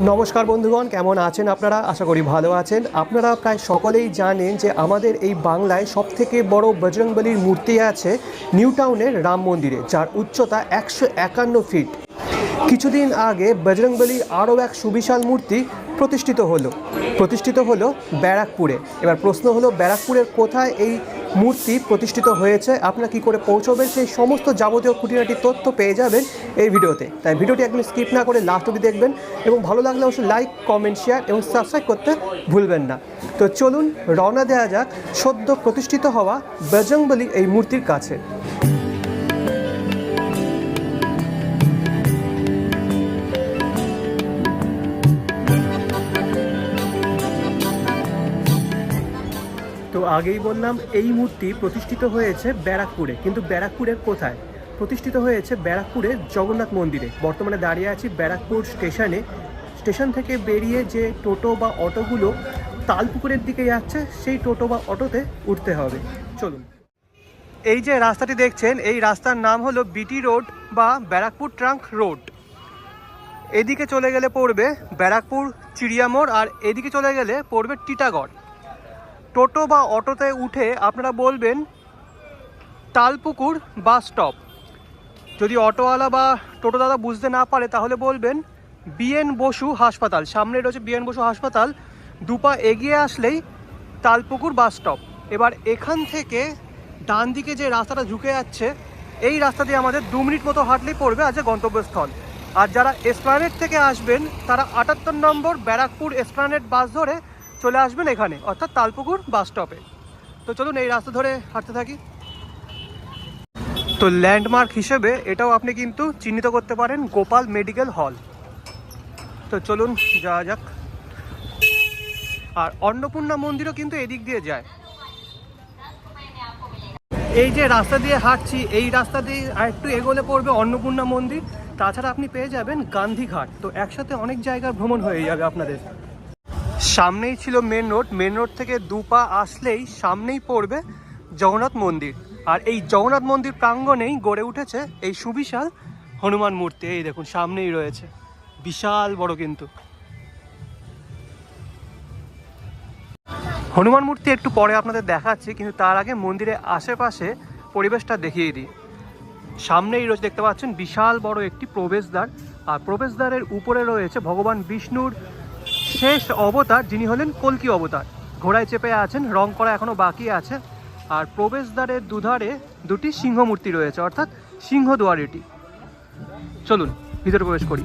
নমস্কার বন্ধুগণ, কেমন আছেন আপনারা? আশা করি ভালো আছেন। আপনারা প্রায় সকলেই জানেন যে আমাদের এই বাংলায় সবথেকে বড় বজরংবলীর মূর্তি আছে নিউ টাউনের রাম মন্দিরে, যার উচ্চতা 151 ফিট। কিছুদিন আগে বজরংবলীর আরও এক সুবিশাল মূর্তি প্রতিষ্ঠিত হলো ব্যারাকপুরে। এবার প্রশ্ন হলো, ব্যারাকপুরের কোথায় এই মূর্তি প্রতিষ্ঠিত হয়েছে, আপনারা কী করে পৌঁছবেন, সেই সমস্ত যাবতীয় খুঁটিনাটি তথ্য পেয়ে যাবেন এই ভিডিওতে। তাই ভিডিওটি একদম স্কিপ না করে লাস্ট অবধি দেখবেন, এবং ভালো লাগলে অবশ্যই লাইক, কমেন্ট, শেয়ার এবং সাবস্ক্রাইব করতে ভুলবেন না। তো চলুন রওনা দেওয়া যাক সদ্য প্রতিষ্ঠিত হওয়া বজরংবলী এই মূর্তির কাছে। তো আগেই বললাম এই মূর্তি প্রতিষ্ঠিত হয়েছে ব্যারাকপুরে, কিন্তু ব্যারাকপুরের কোথায়? প্রতিষ্ঠিত হয়েছে ব্যারাকপুরের জগন্নাথ মন্দিরে। বর্তমানে দাঁড়িয়ে আছি ব্যারাকপুর স্টেশনে। স্টেশন থেকে বেরিয়ে যে টোটো বা অটোগুলো তালপুকুরের দিকে যাচ্ছে, সেই টোটো বা অটোতে উঠতে হবে। চলুন। এই যে রাস্তাটি দেখছেন, এই রাস্তার নাম হলো বিটি রোড বা ব্যারাকপুর ট্রাঙ্ক রোড। এদিকে চলে গেলে পড়বে ব্যারাকপুর চিড়িয়ামোড়, আর এদিকে চলে গেলে পড়বে টিটাগড়। টোটো বা অটোতে উঠে আপনারা বলবেন তালপুকুর বাস স্টপ। যদি অটোওয়ালা বা টোটো দাদা বুঝতে না পারে তাহলে বলবেন বিএন বসু হাসপাতাল। সামনে রয়েছে বিএন বসু হাসপাতাল, দুপা এগিয়ে আসলেই তালপুকুর বাস স্টপ। এবার এখান থেকে ডান দিকে যে রাস্তাটা ঝুঁকে যাচ্ছে, এই রাস্তা দিয়ে আমাদের 2 মিনিট মতো হাঁটলেই পড়বে আজ গন্তব্যস্থল। আর যারা এসপ্লানেড থেকে আসবেন তারা 78 নম্বর ব্যারাকপুর এসপ্লানেড বাস ধরে চলে আসবেন এখানে, অর্থাৎ তালপুকুর বাস স্টপে। তো চলুন এই রাস্তা ধরে হাঁটতে থাকি। তো ল্যান্ডমার্ক হিসেবে এটাও আপনি কিন্তু চিহ্নিত করতে পারেন গোপাল মেডিকেল হল। তো চলুন যাওয়া যাক। আর অন্নপূর্ণা মন্দিরও কিন্তু এদিক দিয়ে যায়। এই যে রাস্তা দিয়ে হাঁটছি, এই রাস্তা দিয়ে আরেকটু এগোলে পড়বে অন্নপূর্ণা মন্দির। তাছাড়া আপনি পেয়ে যাবেন গান্ধীঘাট। তো একসাথে অনেক জায়গার ভ্রমণ হয়ে যাবে আপনাদের। সামনেই ছিল মেন রোড, মেন রোড থেকে দুপা আসলেই সামনেই পড়বে জগন্নাথ মন্দির। আর এই জগন্নাথ মন্দির প্রাঙ্গণেই গড়ে উঠেছে এই সুবিশাল হনুমান মূর্তি। এই দেখুন সামনেই রয়েছে, বিশাল বড়। কিন্তু হনুমান মূর্তি একটু পরে আপনাদের দেখাচ্ছি, কিন্তু তার আগে মন্দিরের আশেপাশে পরিবেশটা দেখিয়ে দিই। সামনেই রয়েছে, দেখতে পাচ্ছেন, বিশাল বড় একটি প্রবেশদ্বার। আর প্রবেশদ্বারের উপরে রয়েছে ভগবান বিষ্ণুর শেষ অবতার, যিনি হলেন কল্কি অবতার। ঘোড়ায় চেপে আছেন, রং করা এখনো বাকি আছে। আর প্রবেশদ্বারের দুধারে দুটি সিংহ মূর্তি রয়েছে, অর্থাৎ সিংহদ্বার এটি। চলুন ভিতরে প্রবেশ করি।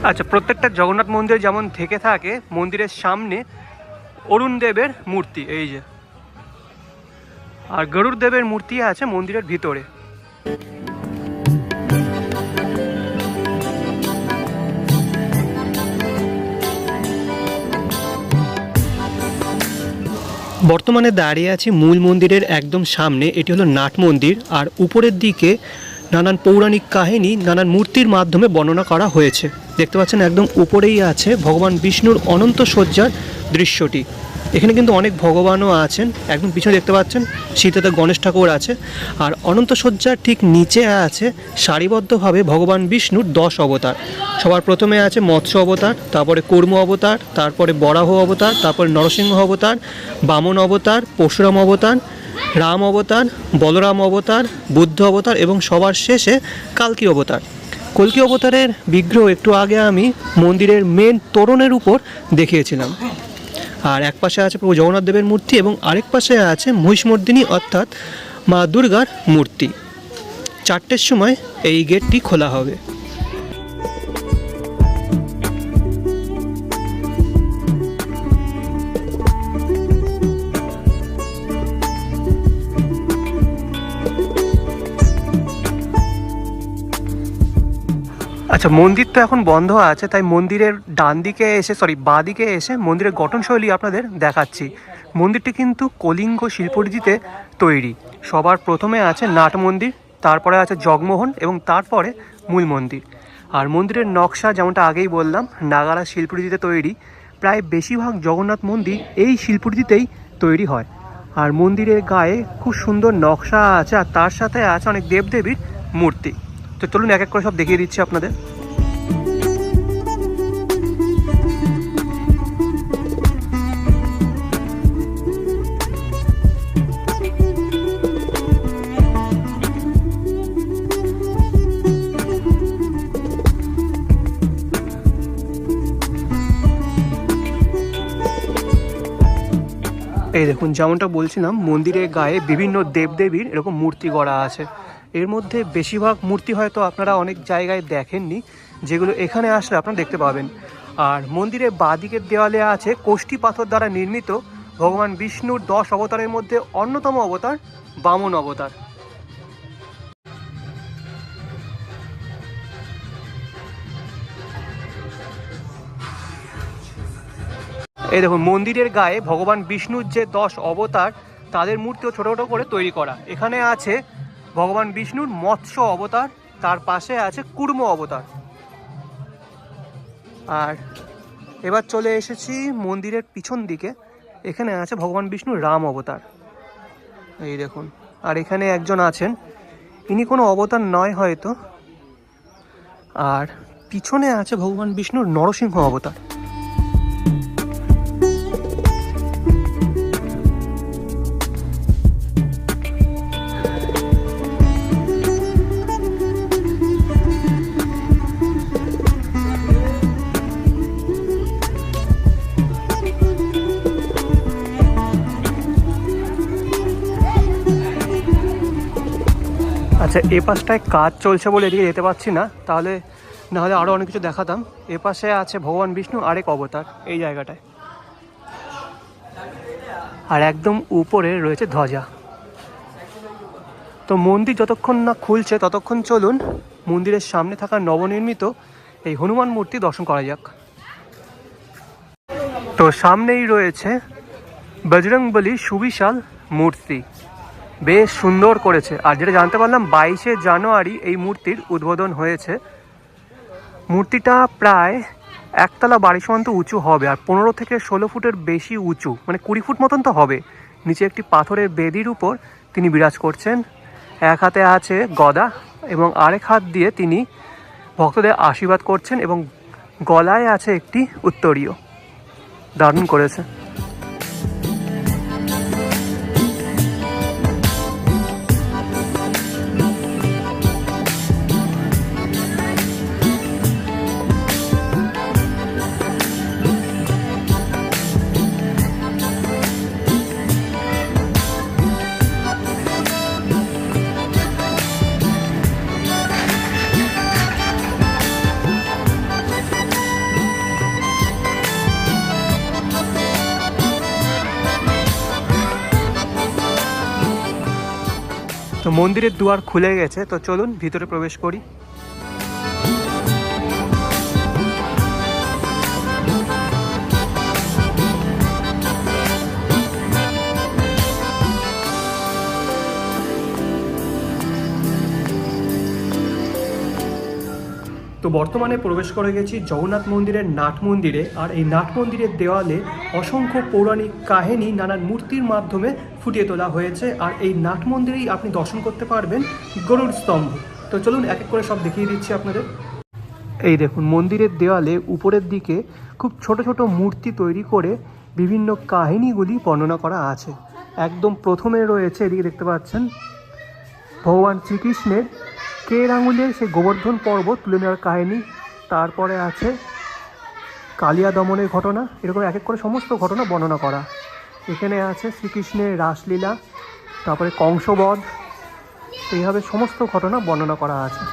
আচ্ছা, প্রত্যেকটা জগন্নাথ মন্দির যেমন থেকে থাকে, মন্দিরের সামনে অরুণ দেবের মূর্তি এই যে, আর গরুড় দেবের মূর্তি আছে মন্দিরের ভিতরে। বর্তমানে দাঁড়িয়ে আছি মূল মন্দিরের একদম সামনে। এটি হলো নাট মন্দির, আর উপরের দিকে নানান পৌরাণিক কাহিনী নানান মূর্তির মাধ্যমে বর্ণনা করা হয়েছে। দেখতে পাচ্ছেন একদম উপরেই আছে ভগবান বিষ্ণুর অনন্ত শয্যার দৃশ্যটি। এখানে কিন্তু অনেক ভগবানও আছেন। একদম পিছনে দেখতে পাচ্ছেন শীতাতে গণেশ ঠাকুর আছে। আর অনন্ত শয্যার ঠিক নিচে আছে সারিবদ্ধভাবে ভগবান বিষ্ণুর 10 অবতার। সবার প্রথমে আছে মৎস্য অবতার, তারপরে কূর্ম অবতার, তারপরে বরাহ অবতার, তারপরে নরসিংহ অবতার, বামন অবতার, পরশুরাম অবতার, রাম অবতার, বলরাম অবতার, বুদ্ধ অবতার এবং সবার শেষে কালকি অবতার। কল্কি অবতারের বিগ্রহ একটু আগে আমি মন্দিরের মেন তোরণের উপর দেখিয়েছিলাম। আর এক পাশে আছে প্রভু জগন্নাথ দেবের মূর্তি এবং আরেক পাশে আছে মহিষমর্দিনী অর্থাৎ মা দুর্গার মূর্তি। 4টের সময় এই গেটটি খোলা হবে। আচ্ছা, মন্দির তো এখন বন্ধ আছে, তাই মন্দিরের বাঁ দিকে এসে মন্দিরের গঠনশৈলী আপনাদের দেখাচ্ছি। মন্দিরটি কিন্তু কলিঙ্গ শিল্পরীতিতে তৈরি। সবার প্রথমে আছে নাট মন্দির, তারপরে আছে জগমোহন এবং তারপরে মূল মন্দির। আর মন্দিরের নকশা যেমনটা আগেই বললাম, নাগারা শিল্পরীতিতে তৈরি। প্রায় বেশিরভাগ জগন্নাথ মন্দির এই শিল্পটিতেই তৈরি হয়। আর মন্দিরের গায়ে খুব সুন্দর নকশা আছে, আর তার সাথে আছে অনেক দেবদেবীর মূর্তি। তো চলুন এক এক করে সব দেখিয়ে দিচ্ছি আপনাদের। এই দেখুন, যেমনটা বলছিলাম, মন্দিরের গায়ে বিভিন্ন দেবদেবীর এরকম মূর্তি গড়া আছে। এর মধ্যে বেশিরভাগ মূর্তি হয়তো আপনারা অনেক জায়গায় দেখেননি, যেগুলো এখানে আসলে আপনারা দেখতে পাবেন। আর মন্দিরের বাঁদিকের দেওয়ালে আছে কোষ্ঠী পাথর দ্বারা নির্মিত ভগবান বিষ্ণুর 10 অবতারের মধ্যে অন্যতম অবতার বামন অবতার। এই দেখুন, মন্দিরের গায়ে ভগবান বিষ্ণুর যে 10 অবতার তাদের মূর্তিও ছোটো ছোটো করে তৈরি করা। এখানে আছে ভগবান বিষ্ণুর মৎস্য অবতার, তার পাশে আছে কুর্ম অবতার। আর এবার চলে এসেছি মন্দিরের পিছন দিকে, এখানে আছে ভগবান বিষ্ণুর রাম অবতার। এই দেখুন, আর এখানে একজন আছেন, ইনি কোনো অবতার নয় হয়তো। আর পিছনে আছে ভগবান বিষ্ণুর নরসিংহ অবতার। আচ্ছা, এ পাশটায় কাজ চলছে বলে এদিকে যেতে পারছি না, নাহলে আরও অনেক কিছু দেখাতাম। এ পাশে আছে ভগবান বিষ্ণু আরেক অবতার এই জায়গাটায়, আর একদম উপরে রয়েছে ধ্বজা। তো মন্দির যতক্ষণ না খুলছে ততক্ষণ চলুন মন্দিরের সামনে থাকা নবনির্মিত এই হনুমান মূর্তি দর্শন করা যাক। তো সামনেই রয়েছে বজরংবলীর সুবিশাল মূর্তি, বেশ সুন্দর করেছে। আর যেটা জানতে পারলাম 22শে জানুয়ারি এই মূর্তির উদ্বোধন হয়েছে। মূর্তিটা প্রায় একতলা বাড়ি সমান তো উঁচু হবে, আর 15 থেকে 16 ফুটের বেশি উঁচু, মানে 20 ফুট মতন তো হবে। নিচে একটি পাথরের বেদির উপর তিনি বিরাজ করছেন। এক হাতে আছে গদা এবং আরেক হাত দিয়ে তিনি ভক্তদের আশীর্বাদ করছেন, এবং গলায় আছে একটি উত্তরীয়। দারুণ করেছে। তো মন্দিরের দুয়ার খুলে গেছে, তো চলুন ভিতরে প্রবেশ করি। তো বর্তমানে প্রবেশ করে গেছি জগন্নাথ মন্দিরের নাট মন্দিরে। আর এই নাট মন্দিরের দেওয়ালে অসংখ্য পৌরাণিক কাহিনী নানান মূর্তির মাধ্যমে ফুটিয়ে তোলা হয়েছে। আর এই নাট মন্দিরেই আপনি দর্শন করতে পারবেন গরুড় স্তম্ভ। তো চলুন এক এক করে সব দেখিয়ে দিচ্ছি আপনাদের। এই দেখুন, মন্দিরের দেওয়ালে উপরের দিকে খুব ছোট ছোট মূর্তি তৈরি করে বিভিন্ন কাহিনীগুলি বর্ণনা করা আছে। একদম প্রথমে রয়েছে, এদিকে দেখতে পাচ্ছেন, ভগবান শ্রীকৃষ্ণের কের আঙুলে সেই গোবর্ধন পর্বত তুলে নেওয়ার কাহিনী। তারপরে আছে কালিয়া দমনের ঘটনা। এরকম এক এক করে সমস্ত ঘটনা বর্ণনা করা। এখানে আছে শ্রীকৃষ্ণের রাসলীলা, তারপরে কংসবধ, এইভাবে সমস্ত ঘটনা বর্ণনা করা আছে।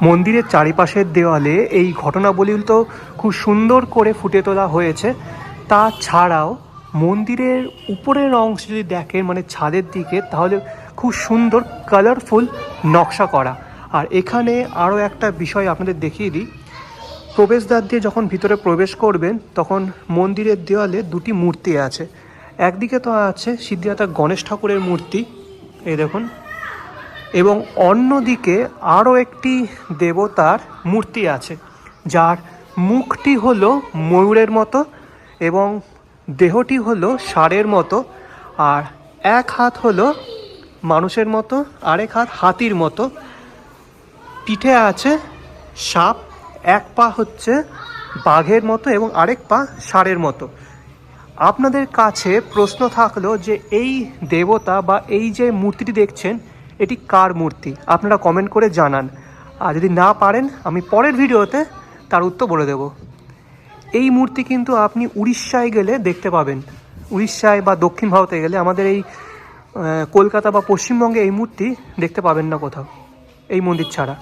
মন্দিরের চারিপাশের দেওয়ালে এই ঘটনাবলী তো খুব সুন্দর করে ফুটিয়ে তোলা হয়েছে। তাছাড়াও মন্দিরের উপরের অংশ যদি দেখেন, মানে ছাদের দিকে, তাহলে খুব সুন্দর কালারফুল নকশা করা। আর এখানে আরও একটা বিষয় আপনাদের দেখিয়ে দিই, প্রবেশদ্বার দিয়ে যখন ভিতরে প্রবেশ করবেন তখন মন্দিরের দেওয়ালে দুটি মূর্তি আছে। একদিকে তো আছে সিদ্ধিদাতা গণেশ ঠাকুরের মূর্তি, এই দেখুন, এবং অন্যদিকে আরও একটি দেবতার মূর্তি আছে যার মুখটি হলো ময়ূরের মতো এবং দেহটি হলো ষাঁড়ের মতো, আর এক হাত হলো মানুষের মতো, আরেক হাত হাতির মতো, পিঠে আছে সাপ, এক পা হচ্ছে বাঘের মতো এবং আরেক পা ষাঁড়ের মতো। আপনাদের কাছে প্রশ্ন থাকলো যে এই দেবতা বা এই যে মূর্তিটি দেখছেন এটি কার মূর্তি, আপনারা কমেন্ট করে জানান। আর যদি না পারেন আমি পরের ভিডিওতে তার উত্তর বলে দেব। এই মূর্তি কিন্তু আপনি উড়িষ্যায় গেলে দেখতে পাবেন, উড়িষ্যায় বা দক্ষিণ ভারতে গেলে, আমাদের এই কলকাতা বা পশ্চিমবঙ্গে এই মূর্তি দেখতে পাবেন না কোথাও, এই মন্দির ছাড়া।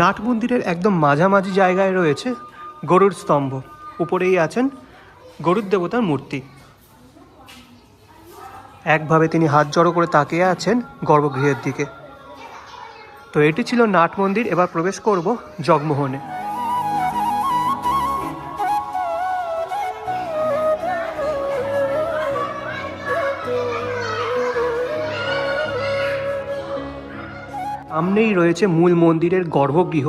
নাট মন্দিরের একদম মাঝামাঝি জায়গায় রয়েছে গরুর স্তম্ভ, উপরেই আছেন গরুর দেবতার মূর্তি। একভাবে তিনি হাত জড়ো করে তাকিয়ে আছেন গর্ভগৃহের দিকে। তো এটি ছিল নাট মন্দির। এবার প্রবেশ করব জগমোহনে। সামনেই রয়েছে মূল মন্দিরের গর্ভগৃহ।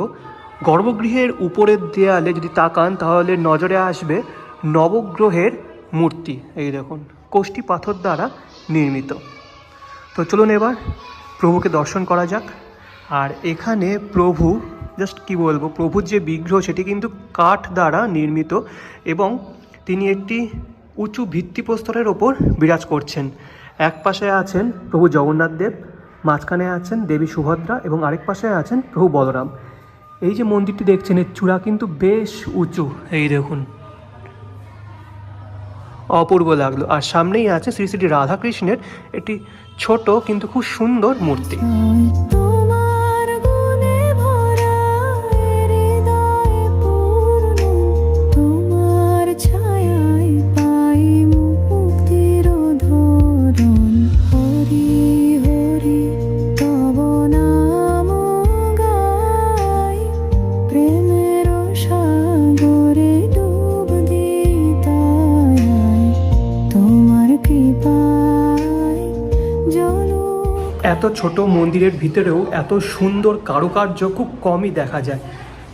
গর্ভগৃহের উপরের দেয়ালে যদি তাকান তাহলে নজরে আসবে নবগ্রহের মূর্তি, এই দেখুন, কোষ্ঠী পাথর দ্বারা নির্মিত। তো চলুন এবার প্রভুকে দর্শন করা যাক। আর এখানে প্রভু, জাস্ট কি বলবো, প্রভুর যে বিগ্রহ সেটি কিন্তু কাঠ দ্বারা নির্মিত এবং তিনি একটি উঁচু ভিত্তিপ্রস্তরের ওপর বিরাজ করছেন। এক পাশে আছেন প্রভু জগন্নাথ দেব, মাঝখানে আছেন দেবী সুভদ্রা এবং আরেক পাশে আছেন প্রভু বলরাম। এই যে মন্দিরটি দেখছেন এর চূড়া কিন্তু বেশ উঁচু, এই দেখুন, অপূর্ব লাগলো। আর সামনেই আছে শ্রী শ্রী রাধাকৃষ্ণের একটি ছোট কিন্তু খুব সুন্দর মূর্তি। এত ছোট মন্দিরের ভিতরেও এত সুন্দর কারুকার্য খুব কমই দেখা যায়।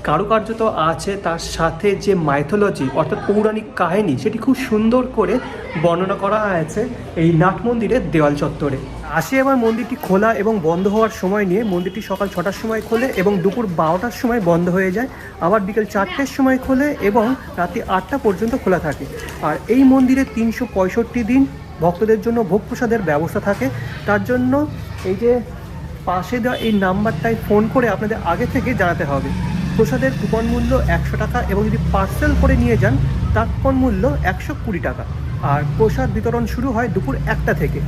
কারুকার্য তো আছে, তার সাথে যে মাইথোলজি অর্থাৎ পৌরাণিক কাহিনী সেটি খুব সুন্দর করে বর্ণনা করা হয়েছে এই নাট মন্দিরের দেওয়াল চত্বরে। আসি এবার মন্দিরটি খোলা এবং বন্ধ হওয়ার সময় নিয়ে। মন্দিরটি সকাল 6টার সময় খোলে এবং দুপুর 12টার সময় বন্ধ হয়ে যায়, আবার বিকেল 4টের সময় খোলে এবং রাত্রি 8টা পর্যন্ত খোলা থাকে। আর এই মন্দিরে 365 দিন ভক্তদের জন্য ভোগ প্রসাদের ব্যবস্থা থাকে। তার জন্য এই যে পাশে দেওয়া এই নাম্বারটায় ফোন করে আপনাদের আগে থেকে জানাতে হবে। প্রসাদের কুপন মূল্য 100 টাকা এবং যদি পার্সেল করে নিয়ে যান তার কুপন মূল্য 120 টাকা। আর প্রসাদ বিতরণ শুরু হয় দুপুর 1টা থেকে।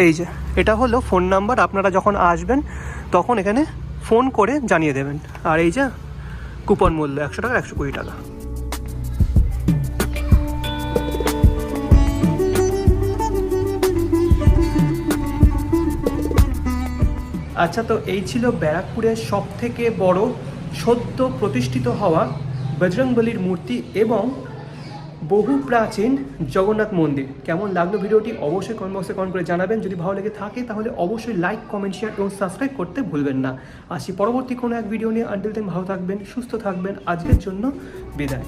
এই যে এটা হলো ফোন নাম্বার, আপনারা যখন আসবেন তখন এখানে ফোন করে জানিয়ে দেবেন। আর এই যে কুপন মূল্য 100 টাকা, 120 টাকা। আচ্ছা, তো এই ছিল ব্যারাকপুরের সবথেকে বড় সদ্য প্রতিষ্ঠিত হওয়া বজরংবলীর মূর্তি এবং বহু প্রাচীন জগন্নাথ মন্দির। কেমন লাগলো ভিডিওটি অবশ্যই কমেন্ট বক্সে কমেন্ট করে জানাবেন। যদি ভালো লেগে থাকে তাহলে অবশ্যই লাইক, কমেন্ট, শেয়ার এবং সাবস্ক্রাইব করতে ভুলবেন না। আসি পরবর্তী কোনো এক ভিডিও নিয়ে। আনটিল দেন ভালো থাকবেন, সুস্থ থাকবেন। আজকের জন্য বিদায়।